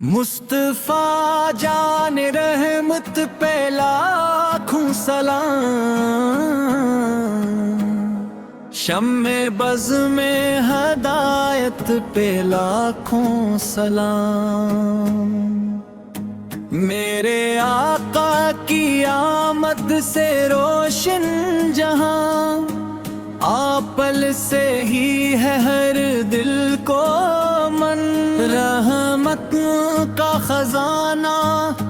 مصطفیٰ جان رحمت پہ لاکھوں سلام، شمع بز میں ہدایت پہ لاکھوں سلام۔ میرے آقا کی آمد سے روشن جہاں، آپل سے ہی ہے ہر دل کو من، رحمت کا خزانہ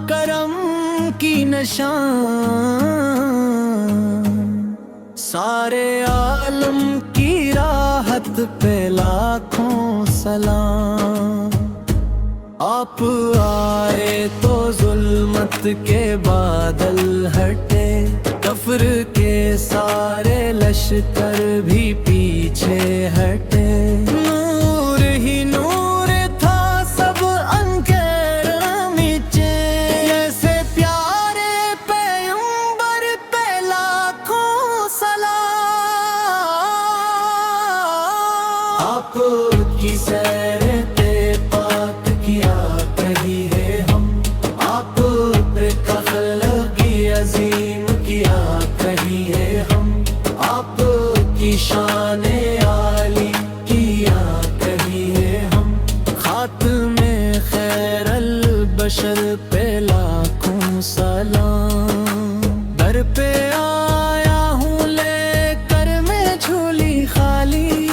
کرم کی نشان، سارے عالم کی راحت پہ لاکھوں سلام۔ آپ آئے تو ظلمت کے بادل ہٹے، کفر کے سارے لشکر بھی پیچھے ہٹے، نور ہی نور تھا سب انکر میچے، جیسے پیارے پیغمبر پہ لاکھوں سلام۔ آپ کی سیر پاک کیا کہیے ہم، آپ کا خلقی عظیم کیا کہیے ہم، آپ کی شان عالی کیا کہیے ہم، خاتم خیر البشر پہ لاکھوں سلام۔ در پہ آیا ہوں لے کر میں جھولی خالی،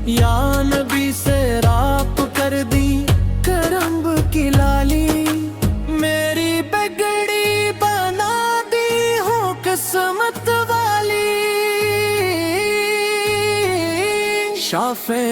یا نبی سے راپ کر دی کرم کی لالی، میری بگڑی بنا دی ہوں قسمت والی، شافع